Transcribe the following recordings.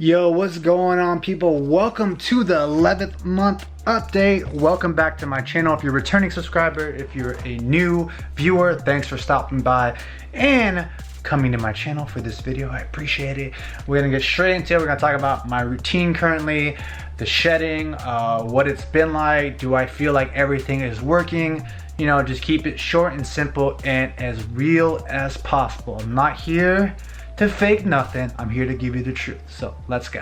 Yo, what's going on, people? Welcome to the 11th month update. Welcome back to my channel. If you're a returning subscriber, if you're a new viewer, thanks for stopping by and coming to my channel for this video. I appreciate it. We're gonna get straight into it. We're gonna talk about my routine currently, the shedding, what it's been like. Do I feel like everything is working? You know, just keep it short and simple and as real as possible. I'm not here to fake nothing. I'm here to give you the truth. So let's go.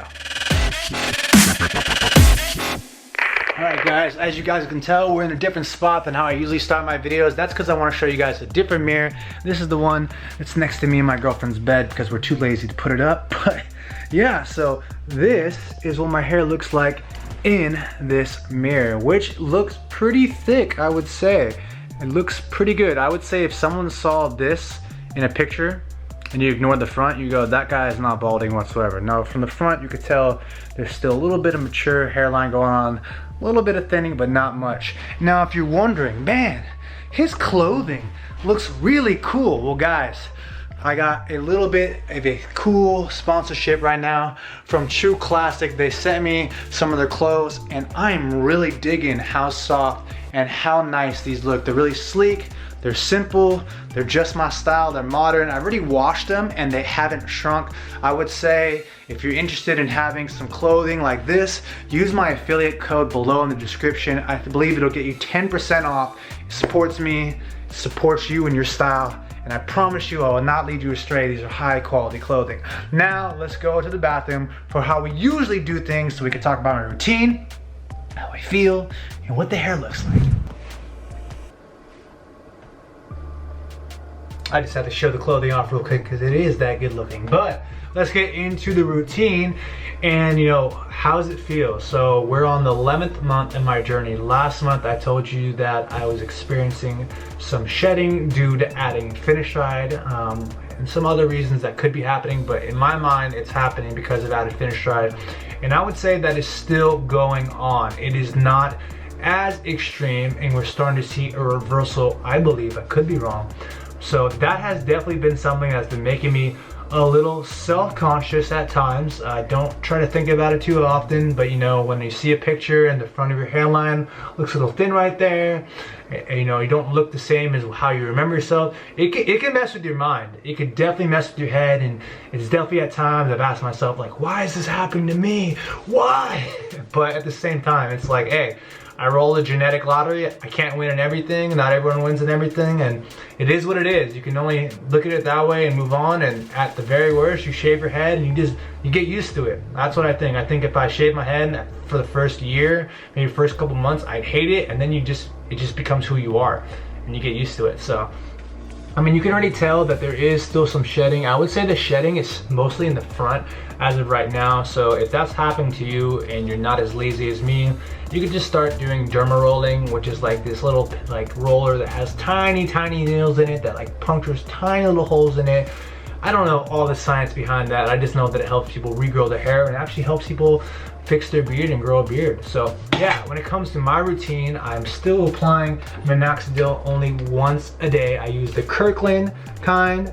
All right, guys, as you guys can tell, we're in a different spot than how I usually start my videos. That's because I want to show you guys a different mirror. This is the one that's next to me in my girlfriend's bed because we're too lazy to put it up. But yeah, so this is what my hair looks like in this mirror, which looks pretty thick, I would say. It looks pretty good. I would say if someone saw this in a picture and you ignore the front, you go, that guy is not balding whatsoever. No, from the front, you could tell there's still a little bit of mature hairline going on, a little bit of thinning, but not much. Now, if you're wondering, man, his clothing looks really cool. Well, guys, I got a little bit of a cool sponsorship right now from True Classic. They sent me some of their clothes, and I'm really digging how soft and how nice these look. They're really sleek. They're simple, they're just my style, they're modern. I've already washed them and they haven't shrunk. I would say if you're interested in having some clothing like this, use my affiliate code below in the description. I believe it'll get you 10% off. It supports me, supports you and your style, and I promise you I will not lead you astray. These are high quality clothing. Now let's go to the bathroom for how we usually do things so we can talk about my routine, how I feel, and what the hair looks like. I just had to show the clothing off real quick because it is that good looking. But let's get into the routine and, you know, how does it feel? So we're on the 11th month in my journey. Last month I told you that I was experiencing some shedding due to adding Finasteride and some other reasons that could be happening, but in my mind it's happening because of added Finasteride. And I would say that is still going on. It is not as extreme, and we're starting to see a reversal, I believe. I could be wrong. So that has definitely been something that's been making me a little self-conscious at times. I don't try to think about it too often, but you know, when you see a picture and the front of your hairline looks a little thin right there, you know, you don't look the same as how you remember yourself, it can mess with your mind. It could definitely mess with your head, and it's definitely at times I've asked myself, like, why is this happening to me? Why? But at the same time, it's like, hey, I roll a genetic lottery. I can't win in everything. Not everyone wins in everything, and it is what it is. You can only look at it that way and move on, and at the very worst, you shave your head and you get used to it. That's what I think. I think if I shave my head for the first year, maybe first couple months, I'd hate it, and then it just becomes who you are, and you get used to it. So, I mean, you can already tell that there is still some shedding. I would say the shedding is mostly in the front as of right now. So if that's happening to you and you're not as lazy as me, you can just start doing derma rolling, which is like this little like roller that has tiny needles in it that like punctures tiny little holes in it. I don't know all the science behind that. I just know that it helps people regrow their hair and actually helps people fix their beard and grow a beard. So yeah, when it comes to my routine, I'm still applying Minoxidil only once a day. I use the Kirkland kind.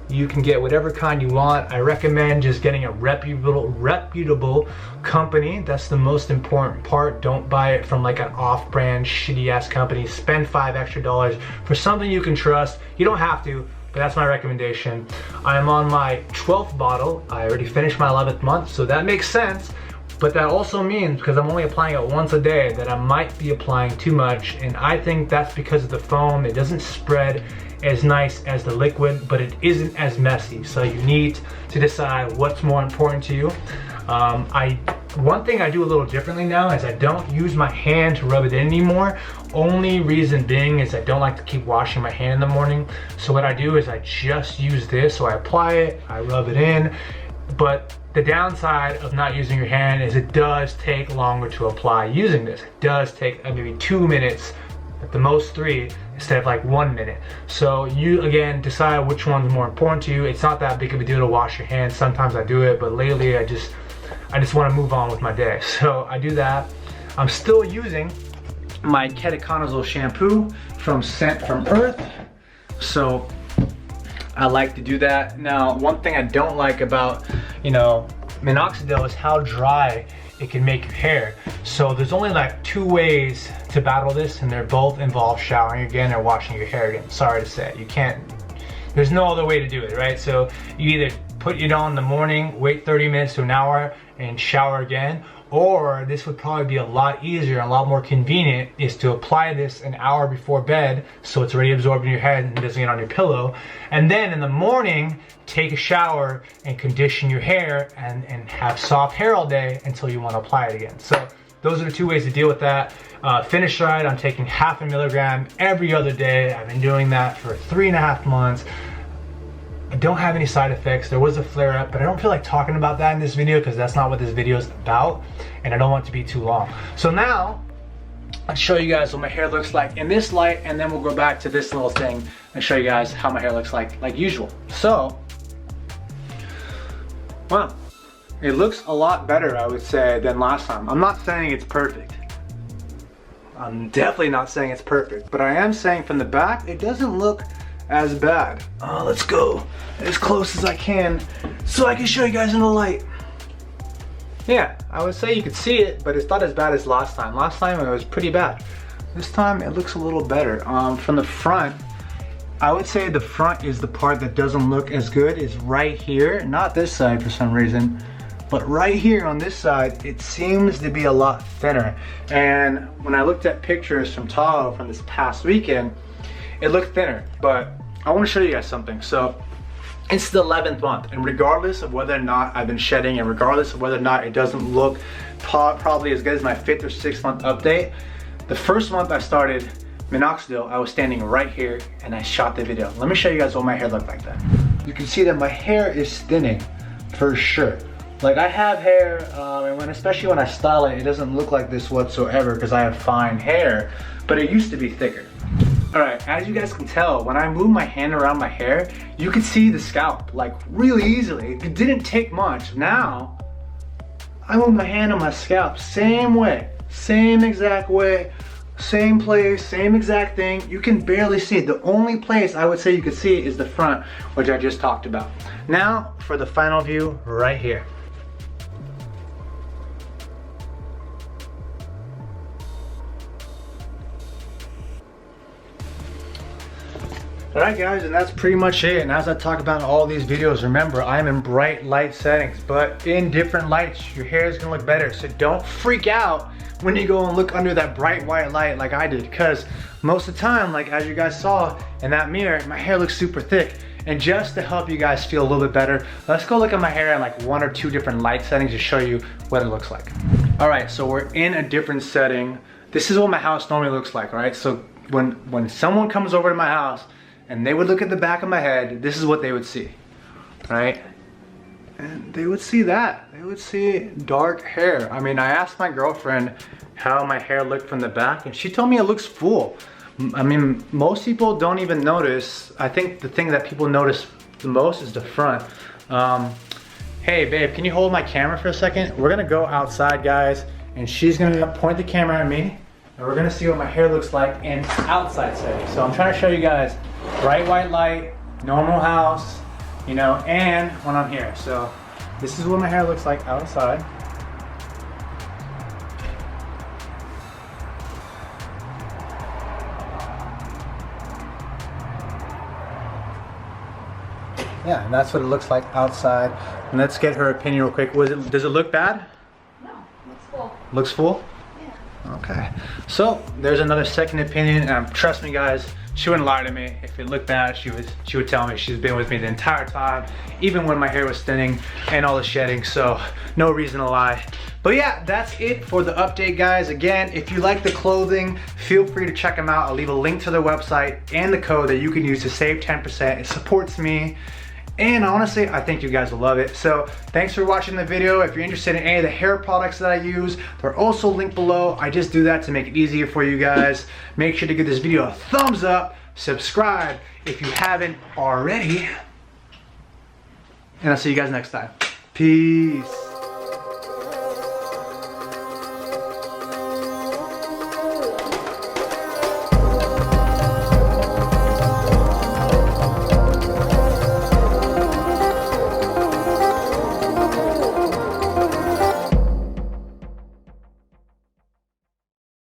You can get whatever kind you want. I recommend just getting a reputable company. That's the most important part. Don't buy it from like an off-brand shitty ass company. Spend $5 extra for something you can trust. You don't have to, but that's my recommendation. I'm on my 12th bottle. I already finished my 11th month, so that makes sense. But that also means, because I'm only applying it once a day, that I might be applying too much. And I think that's because of the foam. It doesn't spread as nice as the liquid, but it isn't as messy. So you need to decide what's more important to you. One thing I do a little differently now is I don't use my hand to rub it in anymore. Only reason being is I don't like to keep washing my hand in the morning. So what I do is I just use this. So I apply it, I rub it in. But the downside of not using your hand is it does take longer to apply using this. It does take maybe 2 minutes, at the most 3, instead of like 1 minute. So you, again, decide which one's more important to you. It's not that big of a deal to wash your hands. Sometimes I do it, but lately I just want to move on with my day. So I do that. I'm still using my ketoconazole shampoo from Scent from Earth. So I like to do that. Now, one thing I don't like about, you know, Minoxidil is how dry it can make your hair. So there's only like 2 ways to battle this, and they're both involve showering again or washing your hair again. Sorry to say, you can't, there's no other way to do it, right? So you either put it on in the morning, wait 30 minutes to an hour and shower again, or this would probably be a lot easier and a lot more convenient, is to apply this an hour before bed so it's already absorbed in your head and doesn't get on your pillow. And then in the morning, take a shower and condition your hair and have soft hair all day until you want to apply it again. So those are the 2 ways to deal with that. Finish Ride, I'm taking 0.5 milligram every other day. I've been doing that for 3.5 months. I don't have any side effects. There was a flare up, but I don't feel like talking about that in this video because that's not what this video is about, and I don't want it to be too long. So now, I'll show you guys what my hair looks like in this light, and then we'll go back to this little thing and show you guys how my hair looks like usual. So, wow, it looks a lot better, I would say, than last time. I'm not saying it's perfect. I'm definitely not saying it's perfect, but I am saying from the back, it doesn't look as bad. Let's go as close as I can so I can show you guys in the light. Yeah, I would say you could see it, but it's not as bad as last time. Last time it was pretty bad. This time it looks a little better. From the front, I would say the front is the part that doesn't look as good, is right here. Not this side for some reason, but right here on this side, it seems to be a lot thinner. And when I looked at pictures from Tahoe from this past weekend, it looked thinner, but I want to show you guys something. So it's the 11th month, and regardless of whether or not I've been shedding, and regardless of whether or not it doesn't look probably as good as my 5th or 6th month update, the first month I started Minoxidil, I was standing right here and I shot the video. Let me show you guys what my hair looked like then. You can see that my hair is thinning for sure. Like, I have hair, and especially when I style it, it doesn't look like this whatsoever because I have fine hair, but it used to be thicker. Alright, as you guys can tell, when I move my hand around my hair, you can see the scalp, like, really easily. It didn't take much. Now, I move my hand on my scalp, same way, same exact way, same place, same exact thing. You can barely see it. The only place I would say you could see it is the front, which I just talked about. Now, for the final view, right here. Alright guys, and that's pretty much it. And as I talk about in all these videos, remember, I'm in bright light settings, but in different lights, your hair is gonna look better. So don't freak out when you go and look under that bright white light like I did, because most of the time, like as you guys saw in that mirror, my hair looks super thick. And just to help you guys feel a little bit better, let's go look at my hair in like 1 or 2 different light settings to show you what it looks like. Alright, so we're in a different setting. This is what my house normally looks like, right? So when someone comes over to my house, and they would look at the back of my head, this is what they would see, right? And they would see that. They would see dark hair. I mean, I asked my girlfriend how my hair looked from the back, and she told me it looks full. I mean, most people don't even notice. I think the thing that people notice the most is the front. Hey babe, can you hold my camera for a second? We're gonna go outside, guys, and she's gonna point the camera at me, and we're gonna see what my hair looks like in outside setting. So I'm trying to show you guys bright white light, normal house, you know, and when I'm here. So this is what my hair looks like outside. Yeah, and that's what it looks like outside. And let's get her opinion real quick. Does it look bad? No, looks full. Looks full? Yeah. Okay. So there's another second opinion, and trust me guys, she wouldn't lie to me. If it looked bad, she would tell me. She's been with me the entire time, even when my hair was thinning and all the shedding, so no reason to lie. But yeah, that's it for the update, guys. Again, if you like the clothing, feel free to check them out. I'll leave a link to their website and the code that you can use to save 10%. It supports me. And honestly, I think you guys will love it. So thanks for watching the video. If you're interested in any of the hair products that I use, they're also linked below. I just do that to make it easier for you guys. Make sure to give this video a thumbs up, subscribe if you haven't already. And I'll see you guys next time. Peace.